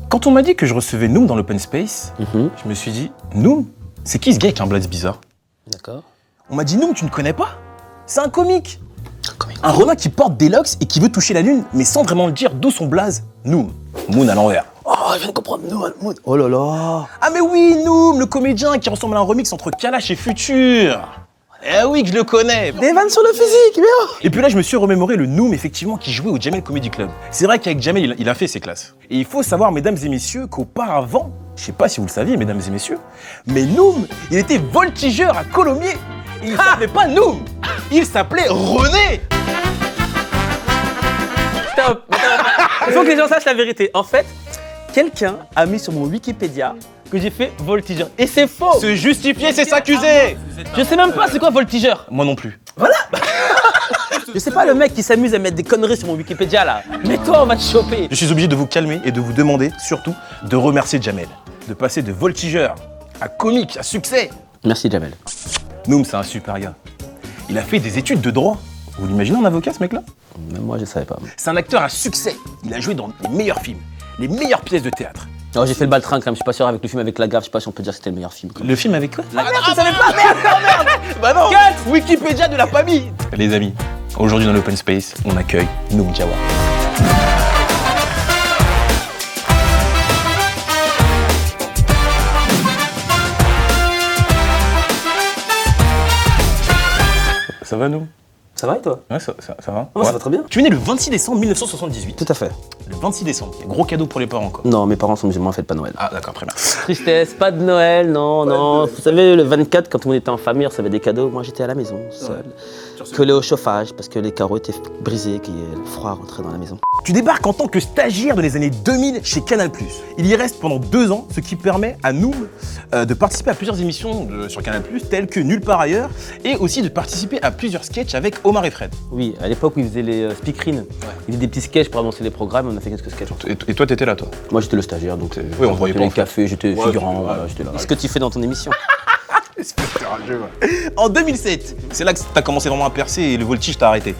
Quand on m'a dit que je recevais Noom dans l'open space, je me suis dit, Noom, c'est qui ce gars avec un blaze bizarre? D'accord. On m'a dit, Noom, tu ne connais pas? C'est un comique. Un renard qui porte des locks et qui veut toucher la lune, mais sans vraiment le dire, d'où son blaze. Noom, Moon à l'envers. Oh, je viens de comprendre, Noom. Oh là là. Ah mais oui, Noom, le comédien qui ressemble à un remix entre Kalash et Futur. Eh oui, que je le connais. Des vannes sur le physique, bien. Et puis là, je me suis remémoré le Noom, effectivement, qui jouait au Jamel Comedy Club. C'est vrai qu'avec Jamel, il a fait ses classes. Et il faut savoir, mesdames et messieurs, qu'auparavant, je sais pas si vous le saviez, mesdames et messieurs, mais Noom, il était voltigeur à Colomiers. Et il s'appelait pas Noom, il s'appelait René. Stop. Il faut que les gens sachent la vérité. En fait, quelqu'un a mis sur mon Wikipédia que j'ai fait voltigeur. Et c'est faux. Se justifier, c'est s'accuser. Je sais même pas c'est quoi voltigeur. Moi non plus. Je sais pas le mec qui s'amuse à mettre des conneries sur mon Wikipédia là. Mais toi, on va te choper. Je suis obligé de vous calmer et de vous demander, surtout, de remercier Jamel. De passer de voltigeur à comique, à succès. Merci Jamel. Noom, c'est un super gars. Il a fait des études de droit. Vous l'imaginez en avocat, ce mec-là? Même moi, je savais pas. C'est un acteur à succès. Il a joué dans les meilleurs films, les meilleures pièces de théâtre. Oh, j'ai fait le baltrin quand même, je suis pas sûr avec le film avec Lagarde, je sais pas si on peut dire que c'était le meilleur film. Le film avec quoi? Ah merde, je savais pas, merde. Bah non. Wikipédia de la famille. Les amis, aujourd'hui dans l'Open Space, on accueille Noom Jawar. Ça va, Noom? Ça va et toi? Ouais, ça va. Oh, ça va très bien. Tu es né le 26 décembre 1978. Tout à fait. Le 26 décembre. Gros cadeau pour les parents, quoi. Non, mes parents sont musulmans, faites pas Noël. Ah, d'accord, très bien. Tristesse, pas de Noël, non. Vous savez, le 24, quand on était en famille, on recevait des cadeaux. Moi, j'étais à la maison, seul. Collé au chauffage, parce que les carreaux étaient brisés, qu'il y ait le froid rentrait dans la maison. Tu débarques en tant que stagiaire dans les années 2000 chez Canal+. Il y reste pendant 2 ans, ce qui permet à Noom de participer à plusieurs émissions sur Canal+, telles que Nulle part ailleurs, et aussi de participer à plusieurs sketchs avec Omar et Fred. Oui, à l'époque où ils faisaient les speakerines, ils faisaient des petits sketchs pour annoncer les programmes, on a fait quelques sketchs. Et toi, t'étais là, toi? Moi, j'étais le stagiaire, donc oui, on se voyait pas les en fait. cafés, j'étais figurant, voilà, j'étais là. Ce que tu fais dans ton émission. En 2007, c'est là que t'as commencé vraiment à percer et le voltige t'a arrêté.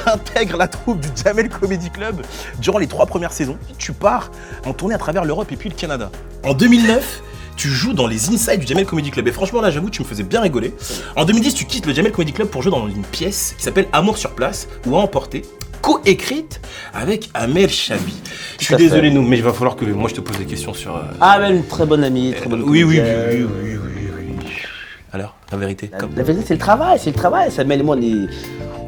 T'intègres la troupe du Jamel Comedy Club durant les 3 premières saisons. Tu pars en tournée à travers l'Europe et puis le Canada. En 2009, tu joues dans les Inside du Jamel Comedy Club. Et franchement, là, j'avoue, tu me faisais bien rigoler. En 2010, tu quittes le Jamel Comedy Club pour jouer dans une pièce qui s'appelle Amour sur place ou à emporter, co-écrite avec Amel Chabi. Je suis désolé, Noom, mais il va falloir que moi je te pose des questions sur. Ah, mais une très bonne amie, très bonne Oui. comédienne. Alors, la vérité. La vérité, c'est le travail. Ça Amel et moi,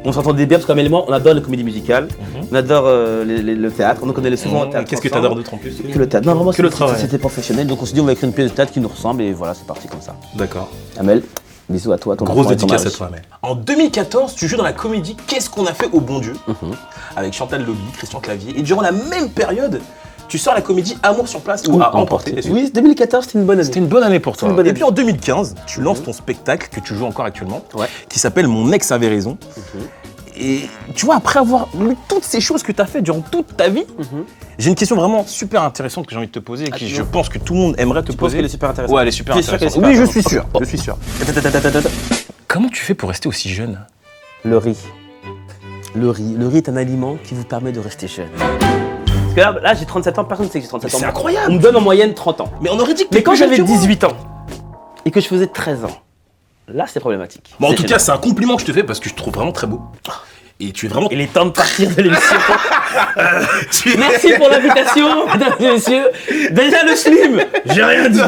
on s'entendait bien parce qu'Amel et moi, on adore la comédie musicale, on adore le théâtre, donc on allait souvent au théâtre. Qu'est-ce que t'adores d'autre en plus? Que le théâtre. Non, vraiment, que le travail. C'était professionnel, donc on s'est dit on va écrire une pièce de théâtre qui nous ressemble et voilà, c'est parti comme ça. D'accord. Amel, bisous à toi, ton Grosse enfant et ton dédicace à mari. toi, Amel. En 2014, tu joues dans la comédie Qu'est-ce qu'on a fait au bon Dieu avec Chantal Lobby, Christian Clavier. Et durant la même période, tu sors la comédie Amour sur place ou à emporter. Oui, 2014, c'était une bonne année. C'était une bonne année pour toi. Une bonne Et année. puis en 2015, tu lances ton spectacle que tu joues encore actuellement, Ouais. qui s'appelle Mon ex avait raison. Et tu vois, après avoir lu toutes ces choses que tu as fait durant toute ta vie, j'ai une question vraiment super intéressante que j'ai envie de te poser et qui, je pense que tout le monde aimerait te Tu penses poser. qu'elle est super intéressante? Ouais, elle est super Tu es sûr intéressante. qu'elle est super Oui, je suis sûr. intéressante? Je suis sûr. Comment tu fais pour rester aussi jeune? Le riz. Le riz est un aliment qui vous permet de rester jeune. Parce que là j'ai 37 ans, personne ne sait que j'ai 37 ans. C'est incroyable. On me donne en moyenne 30 ans. Mais on aurait dit que Mais t'es quand plus jeune j'avais que moi. 18 ans et que je faisais 13 ans, là c'est problématique. Bon, en C'est tout gênant. cas, c'est un compliment que je te fais parce que je te trouve vraiment très beau. Et tu es vraiment. Il est temps de partir de l'émission. Tu es- Merci pour l'invitation, mesdames et messieurs. Déjà le slim, j'ai rien dit.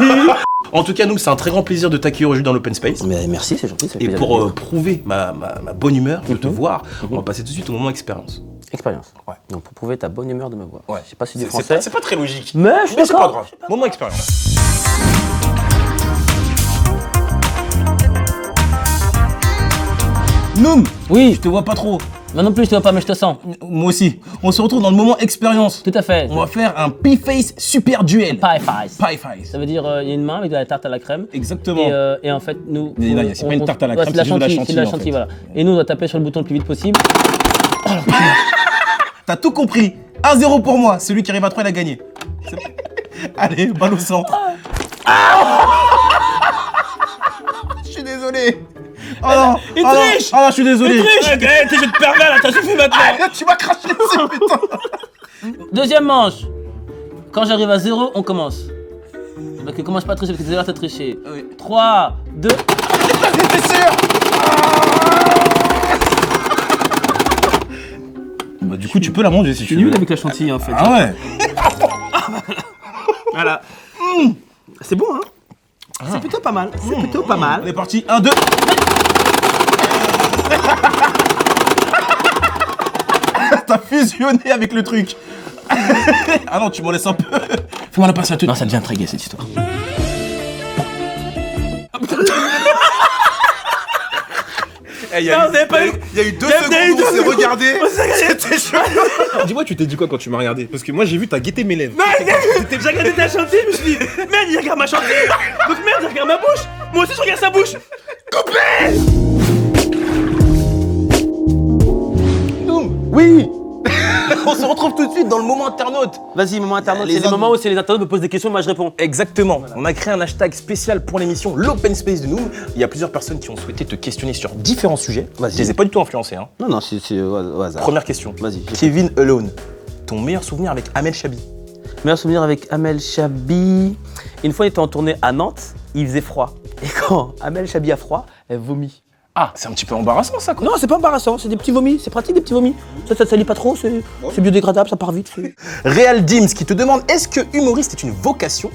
En tout cas, nous, c'est un très grand plaisir de t'accueillir aujourd'hui dans l'Open Space. Mais merci, c'est gentil. Et pour prouver ma bonne humeur de te voir, on va passer tout de suite au moment expérience. Expérience. Ouais. Donc pour prouver ta bonne humeur de ma voix. Ouais. Je sais pas si du C'est français. pas très logique. Mais je suis Mais c'est pas d'accord. grave. Moment expérience. Noom, Oui, je te vois pas trop. moi non plus je te vois pas mais je te sens. Moi aussi. On se retrouve dans le moment expérience. Tout à fait. On va faire un P-Face super duel. Pie face. Pie face. Ça veut dire il y a une main avec de la tarte à la crème. Exactement. Et en fait, nous. Mais là, c'est pas une tarte à la crème, c'est de la c'est juste de la chantilly. C'est de la chantilly, chantilly, en voilà. Et nous, on doit taper sur le bouton le plus vite possible. T'as tout compris. 1-0 pour moi. Celui qui arrive à 3, il a gagné. Allez, balle au centre. Je suis désolé. Oh non. Il oh non. triche. Oh non, je suis désolé. T'es de pervers là, ça suffit maintenant. Tu m'as craché dessus, putain. Deuxième manche. Quand j'arrive à 0, on commence. Donc commence pas à tricher parce que t'es là, t'as triché. 3, 2. T'es sûr? Bah du coup tu peux la manger si tu veux. Nul avec la chantilly en fait. Ah ouais. Voilà. C'est bon hein. C'est plutôt pas mal. C'est plutôt pas mal. On est parti. 1, 2. T'as fusionné avec le truc. Ah non, tu m'en laisses un peu. Fais-moi la passe à tout. Non, ça devient très gai cette histoire. Il y a eu 2 secondes où on s'est regardé. C'était chaud. Dis-moi, tu t'es dit quoi quand tu m'as regardé? Parce que moi j'ai vu, t'as guetté mes lèvres. T'es déjà regardé ta chantilly, je me suis dit, merde, il regarde ma chantilly. Donc merde, il regarde ma bouche. Moi aussi, je regarde sa bouche. Coupé. Oui. On se retrouve tout de suite dans le moment internaute. Vas-y, moment internaute, Les c'est les moments où les internautes me posent des questions, moi je réponds. Exactement. On a créé un hashtag spécial pour l'émission, l'Open Space de Noom. Il y a plusieurs personnes qui ont souhaité te questionner sur différents sujets. Vas-y. Je les ai pas du tout influencés. Hein. Non, c'est au hasard. Première question. Vas-y. Kevin Alone. Ton meilleur souvenir avec Amel Chabi? Meilleur souvenir avec Amel Chabi. Une fois, on était en tournée à Nantes, il faisait froid. Et quand Amel Chabi a froid, elle vomit. Ah, c'est un petit peu embarrassant ça quoi. Non, c'est pas embarrassant, c'est des petits vomis, c'est pratique des petits vomis. Ça salit pas trop, c'est biodégradable, ça part vite. Réal Dims qui te demande est-ce que humoriste est une vocation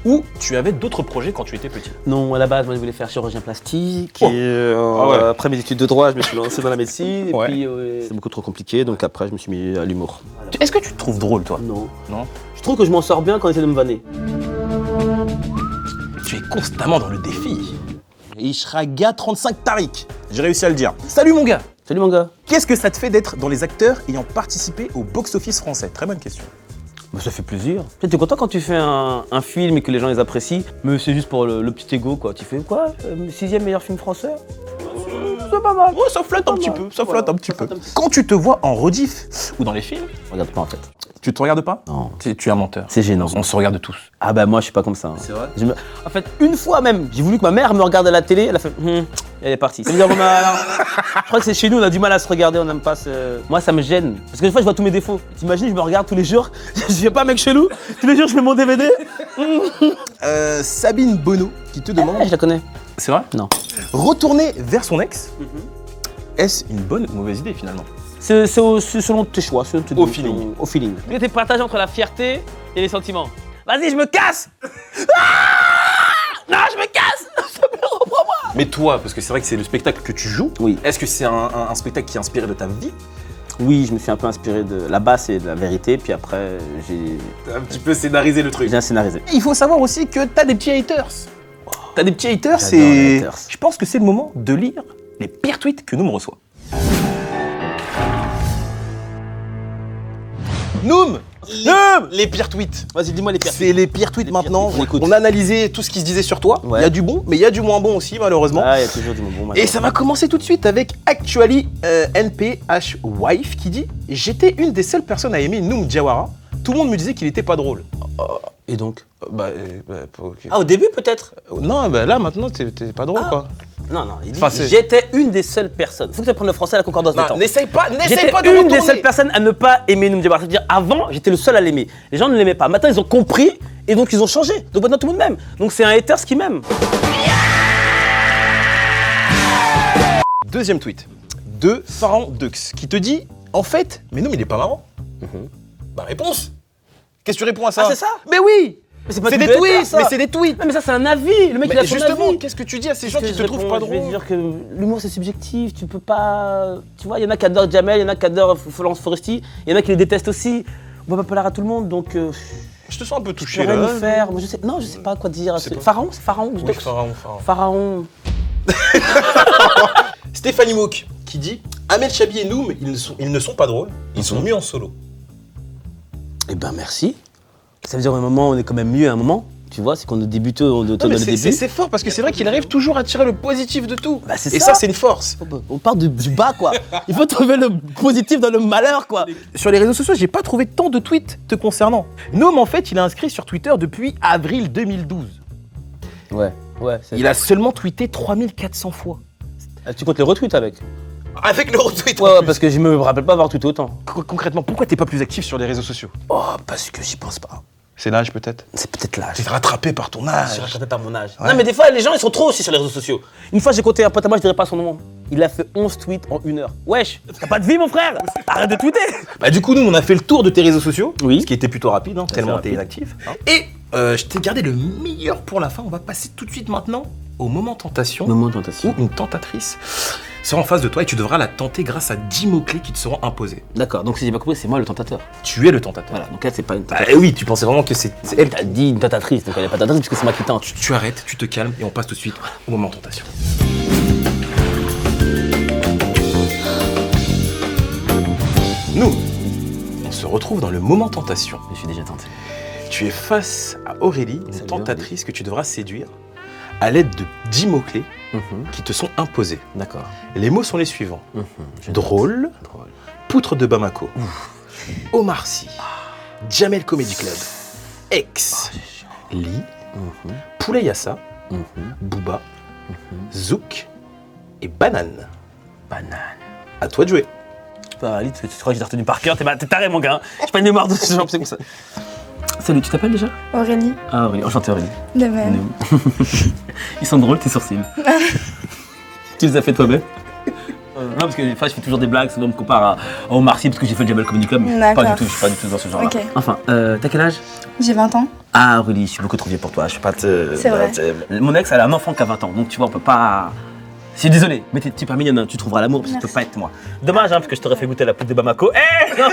ou tu avais d'autres projets quand tu étais petit? Non, à la base, moi je voulais faire chirurgien plastique. Oh. Et, après mes études de droit, je me suis lancé dans la médecine. Ouais. Et puis c'est beaucoup trop compliqué, donc après je me suis mis à l'humour. Voilà. Est-ce que tu te trouves drôle toi? Non. Non. Je trouve que je m'en sors bien quand on essaie de me vanner. Tu es constamment dans le défi. Ishraga 35 Tariq. J'ai réussi à le dire. Salut mon gars. Salut mon gars. Qu'est-ce que ça te fait d'être dans les acteurs ayant participé au box-office français? Très bonne question. Bah, ça fait plaisir. Tu es content quand tu fais un film et que les gens les apprécient, mais c'est juste pour le petit ego quoi. Tu fais quoi 6e meilleur film français? C'est pas mal. Ouais, ça flotte un petit peu, ça flotte un petit peu. Quand tu te vois en rediff ou dans les films, Regarde pas en fait. tu te regardes pas? Non. Tu es un menteur. C'est gênant. On se regarde tous. Ah bah moi je suis pas comme ça. Hein. C'est vrai? En fait, une fois même, j'ai voulu que ma mère me regarde à la télé, elle a fait elle est partie. Ça veut dire je crois que c'est chez nous, on a du mal à se regarder, on n'aime pas Moi ça me gêne. Parce que des fois je vois tous mes défauts. T'imagines, je me regarde tous les jours, je suis pas un mec chelou, tous les jours je fais mon DVD. Sabine Bono qui te demande. Je la connais. C'est vrai? Non. Retourner vers son ex, est-ce une bonne ou mauvaise idée finalement? C'est selon tes choix, selon tes Au feeling. Au feeling. Il était partagé entre la fierté et les sentiments. Vas-y, je me casse. Non, je me casse. Reprends-moi. Mais toi, parce que c'est vrai que c'est le spectacle que tu joues, Oui. est-ce que c'est un spectacle qui est inspiré de ta vie? Oui, je me suis un peu inspiré de... Là-bas, c'est de la vérité, puis après, j'ai T'as un petit peu scénarisé le truc. bien scénarisé. Il faut savoir aussi que t'as des petits haters. T'as des petits haters, J'adore les haters. Je pense que c'est le moment de lire les pires tweets que Noom reçoit. Noom, les pires tweets. Vas-y, dis-moi les pires. C'est les pires tweets maintenant. tweets. On a analysé tout ce qui se disait sur toi. Ouais. Il y a du bon, mais il y a du moins bon aussi, malheureusement. Ah, il y a toujours du bon. Et ça va commencer tout de suite avec Actually NPH Wife qui dit « J'étais une des seules personnes à aimer Noom Diawara. Tout le monde me disait qu'il était pas drôle. Et donc Ok. Ah, au début peut-être. Non, bah là maintenant t'es pas drôle quoi. Non, il dit Enfin, c'est- j'étais une des seules personnes. Faut que tu apprennes le français à la concordance des Non, temps. n'essaye pas de J'étais retourner. une des seules personnes à ne pas aimer Noom Diawara. C'est-à-dire avant, j'étais le seul à l'aimer. Les gens ne l'aimaient pas. Maintenant, ils ont compris et donc ils ont changé. Donc maintenant, tout le monde m'aime. Donc c'est un haters qui m'aime. Deuxième tweet de Pharaon Dux qui te dit « En fait, mais non, mais il est pas marrant. Bah réponse. Qu'est-ce que tu réponds à ça? Ah, c'est ça? Mais oui. Mais c'est pas C'est du des haters, tweets, ça. mais c'est des tweets. Non, mais ça, c'est un avis. Le mec, il a Mais son justement, avis. qu'est-ce que tu dis à ces gens qui Je te trouvent pas Je vais drôle? dire que l'humour c'est subjectif, tu peux pas. Tu vois, il y en a qui adorent Jamel, il y en a qui adorent Florence Foresti, il y en a qui les détestent aussi. On va pas plaire à tout le monde donc. Je te sens un peu Je touché pourrais là. nous faire. Moi, je sais. Non, je sais pas quoi dire. sais pas. Pharaon, c'est Pharaon. Oui, Pharaon. Pharaon. Stéphanie Mouk qui dit Amel Chabi et Noom, ils ne sont pas drôles, ils sont mieux en solo. Eh ben merci. Ça veut dire à un moment on est quand même mieux à un moment. Tu vois, c'est qu'on est débuté, on est dans le début. C'est fort parce que c'est vrai qu'il arrive toujours à tirer le positif de tout. Bah, c'est et ça. ça, c'est une force. On part du bas quoi. Il faut trouver le positif dans le malheur quoi. Sur les réseaux sociaux, j'ai pas trouvé tant de tweets te concernant. Noom, en fait, il est inscrit sur Twitter depuis avril 2012. Ouais. Il a seulement tweeté 3400 fois. Tu comptes les retweets avec? Avec le retweet. en Ouais, plus. parce que je me rappelle pas avoir tweeté autant. Concrètement, pourquoi t'es pas plus actif sur les réseaux sociaux? Oh, parce que j'y pense pas. C'est l'âge peut-être. C'est peut-être l'âge. T'es rattrapé par ton âge. Je suis rattrapé par mon âge. Ouais. Non, mais des fois, les gens, ils sont trop aussi sur les réseaux sociaux. Une fois, j'ai compté un pote à moi, je dirais pas son nom. Il a fait 11 tweets en 1 heure. Wesh, t'as pas de vie, mon frère. Arrête de tweeter. Bah du coup, nous, on a fait le tour de tes réseaux sociaux. Oui. Ce qui était plutôt rapide, hein, tellement rapide. t'es actif. Et je t'ai gardé le meilleur pour la fin. On va passer tout de suite maintenant au moment tentation. Moment de tentation. Où une tentatrice sera en face de toi et tu devras la tenter grâce à 10 mots-clés qui te seront imposés. D'accord, donc si j'ai pas compris, c'est moi le tentateur. Tu es le tentateur. Voilà, donc là, c'est pas une Bah tentatrice. oui, tu pensais vraiment que c'est elle. Elle t'a dit une tentatrice, donc elle est pas tentatrice puisque c'est moi qui tente. Tu arrêtes, tu te calmes et on passe tout de suite au moment tentation. Nous, on se retrouve dans le moment tentation. Je suis déjà tenté. Tu es face à Aurélie, une Salut, tentatrice que tu devras séduire à l'aide de 10 mots-clés qui te sont imposés. D'accord. Les mots sont les suivants. Je- Drôle, Drôle. poutre de Bamako, Omar Sy, Jamel Comedy Club, Ex, Lee, Poulet Yassa, Booba, Zouk et Banane. Banane. À toi de jouer. Pas Ali, tu crois que j'ai retenu par cœur, t'es taré mon gars. J'ai pas une mémoire de ce genre, c'est comme ça. Salut, tu t'appelles déjà? Aurélie, Ah Aurélie, enchanté Aurélie. de même. Ils sont drôles tes sourcils. Tu les as fait toi-même? Non, parce que des fois je fais toujours des blagues, souvent on me compare à Omar Sy parce que j'ai fait le Jamel Comedy Club. D'accord. Pas du tout, je suis pas du tout dans ce genre-là. Ok. Enfin, t'as quel âge? J'ai 20 ans. Ah Aurélie, je suis beaucoup trop vieux pour toi, je suis pas te... C'est vrai. Mon ex, elle a un enfant qui a 20 ans, donc tu vois, on peut pas... Je suis désolé, mais t'es pas mignonne, hein, tu trouveras l'amour parce que tu peux pas être moi. Dommage, hein, parce que je t'aurais fait goûter la poudre de Bamako. Non.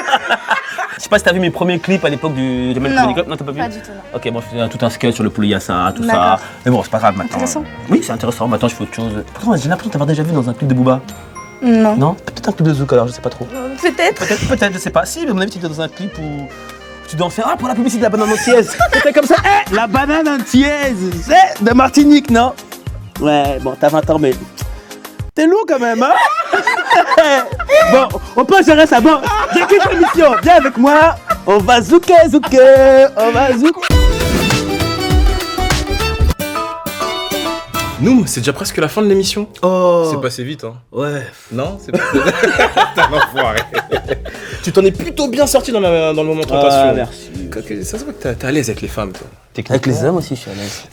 Je sais pas si t'as vu mes premiers clips à l'époque du Jamel Non. Comedy Club. Non, t'as pas vu? Pas du tout, non. Ok, moi je faisais tout un sketch sur le poulet Yassa, tout ça. D'accord. Mais bon, c'est pas grave maintenant. Intéressant. Oui, c'est intéressant. Maintenant, je fais autre chose. Pourtant, j'ai l'impression de t'avoir déjà vu dans un clip de Booba. Non. Non? Peut-être un clip de Zouk alors, je sais pas trop. Peut-être. Peut-être, je sais pas. Si, mais à mon avis, tu étais dans un clip où tu dansais. Ah, pour la publicité de la banane antillaise. C'était comme ça. Eh, la banane antillaise. C'est de Martinique, non? Ouais, bon, t'as 20 ans, mais. T'es lourd quand même, hein? Bon, on peut gérer ça. Bon, j'ai quitté l'émission. Viens avec moi. On va zouker. On va zouker. Nous, c'est déjà presque la fin de l'émission. Oh. C'est passé vite, hein. Ouais. Non, c'est pas. T'as l'enfoiré. Tu t'en es plutôt bien sorti dans le moment tentation. Ah, merci. Ça se voit que t'es à l'aise avec les femmes, toi. Avec les hommes aussi, je suis à l'aise.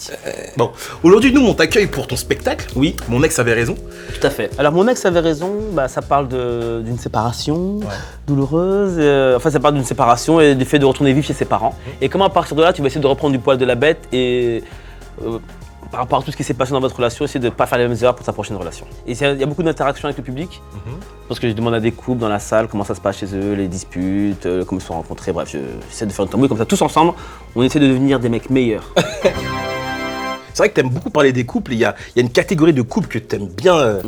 Bon, aujourd'hui, nous, on t'accueille pour ton spectacle. Oui. Mon ex avait raison. Tout à fait. Alors mon ex avait raison, bah, ça parle d'une séparation douloureuse, enfin ça parle d'une séparation et du fait de retourner vivre chez ses parents. Et comment à partir de là tu vas essayer de reprendre du poil de la bête et par rapport à tout ce qui s'est passé dans votre relation, essayer de ne pas faire les mêmes erreurs pour sa prochaine relation. Et il y a beaucoup d'interactions avec le public, parce que je demande à des couples dans la salle comment ça se passe chez eux, les disputes, comment ils se sont rencontrés, bref, j'essaie de faire une tambouille comme ça, tous ensemble, on essaie de devenir des mecs meilleurs. C'est vrai que t'aimes beaucoup parler des couples. Il y a une catégorie de couples que t'aimes bien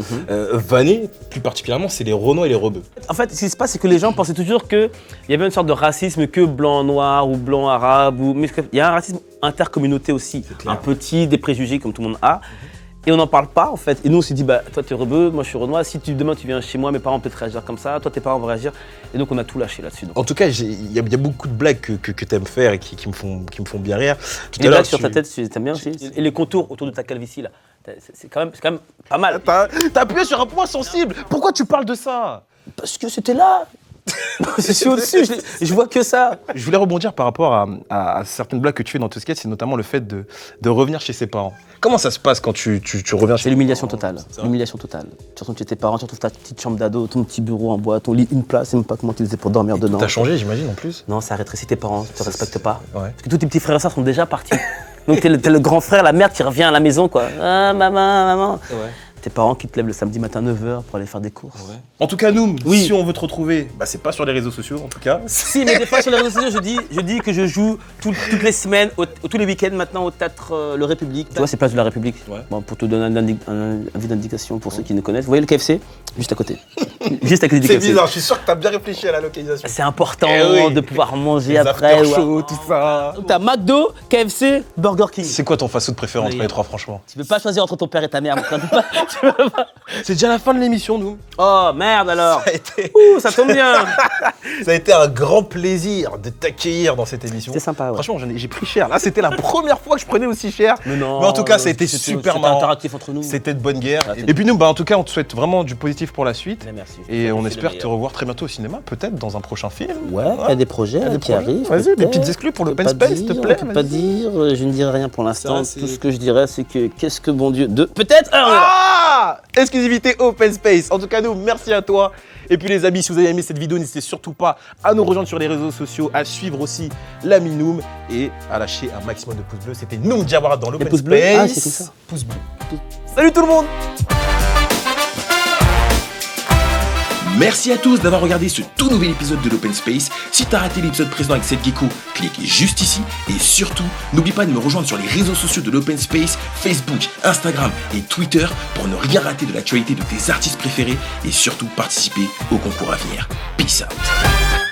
vanner. Plus particulièrement, c'est les Renaud et les Rebeux. En fait, ce qui se passe, c'est que les gens pensaient toujours qu'il y avait une sorte de racisme que blanc-noir ou blanc-arabe. Mais il y a un racisme intercommunauté aussi. clair. Un petit, des préjugés comme tout le monde a. Et on n'en parle pas en fait. Et nous on s'est dit, bah toi t'es rebeu, moi je suis renois. Si demain tu viens chez moi, mes parents vont peut-être réagir comme ça. Toi tes parents vont réagir. Et donc on a tout lâché là-dessus. Donc. En tout cas, il y a beaucoup de blagues que t'aimes faire et qui me font bien rire. Tout Les blagues sur ta tête, t'aimes bien aussi. Et les contours autour de ta calvitie là, c'est quand même pas mal. T'as appuyé sur un point sensible. Pourquoi tu parles de ça? Parce que c'était là. Je suis au-dessus, je vois que ça. Je voulais rebondir par rapport à certaines blagues que tu fais dans tes sketchs, c'est notamment le fait de revenir chez ses parents. Comment ça se passe quand tu reviens C'est chez l'humiliation totale. L'humiliation totale. Tu retournes chez tes parents, tu retrouves ta petite chambre d'ado, ton petit bureau en bois, ton lit, une place, et même pas comment tu faisais pour dormir dedans. T'as changé, j'imagine, en plus. Non, ça a rétréci tes parents, tu te respectes pas. Ouais. Parce que tous tes petits frères et sœurs sont déjà partis. Donc t'es le grand frère, la mère qui revient à la maison quoi. Ah maman. Ouais. Tes parents qui te lèvent le samedi matin 9h pour aller faire des courses. En tout cas, nous, Oui. si on veut te retrouver, bah c'est pas sur les réseaux sociaux, en tout cas. Si, mais des fois sur les réseaux sociaux, je dis que je joue toutes les semaines, tous les week-ends maintenant au théâtre Le République. Tu vois, c'est place de la République. Ouais. Bon, pour te donner un avis d'indication pour ceux qui ne connaissent. Vous voyez le KFC? Juste à côté. Juste à côté du C'est KFC. bizarre, je suis sûr que t'as bien réfléchi à la localisation. C'est important Eh oui. de pouvoir manger Les après. after shows, tout ça. T'as McDo, KFC, Burger King. C'est quoi ton fast-food préféré entre Oui. les trois, franchement? Tu peux pas choisir entre ton père et ta mère, mon frère. C'est déjà la fin de l'émission, nous. Oh merde alors. Ça Ça tombe bien. a été un grand plaisir de t'accueillir dans cette émission. C'était sympa, ouais. Franchement, j'ai pris cher. Là, c'était la première fois que je prenais aussi cher. Mais non. Mais en tout cas, ça a été super C'était marrant. interactif entre nous. C'était de bonne guerre. Ah, Et puis nous, en tout cas, on te souhaite vraiment du positif pour la suite. Mais merci. Et on C'est espère le te meilleur. revoir très bientôt au cinéma, peut-être dans un prochain film. Ouais, il y a des projets des qui projets. arrivent. Vas-y, des peut-être. petites exclus pour Je l'open peux pas space, s'il te dire, plaît, Je peux pas vas-y. dire, je ne dirai rien pour l'instant. Ça, c'est- Tout ce que je dirais, c'est que qu'est-ce que bon Dieu de. Peut-être un. Ah, exclusivité Open Space. En tout cas, nous, merci à toi. Et puis les amis, si vous avez aimé cette vidéo, n'hésitez surtout pas à nous rejoindre sur les réseaux sociaux, à suivre aussi la Minoum et à lâcher un maximum de pouces bleus. C'était Noum Diawara dans l'Open pouces Space. bleus Ah, c'est comme ça. Pouces bleus. Salut tout le monde. Merci à tous d'avoir regardé ce tout nouvel épisode de l'Open Space. Si t'as raté l'épisode précédent avec Seth Gecko, clique juste ici. Et surtout, n'oublie pas de me rejoindre sur les réseaux sociaux de l'Open Space, Facebook, Instagram et Twitter pour ne rien rater de l'actualité de tes artistes préférés et surtout participer au concours à venir. Peace out.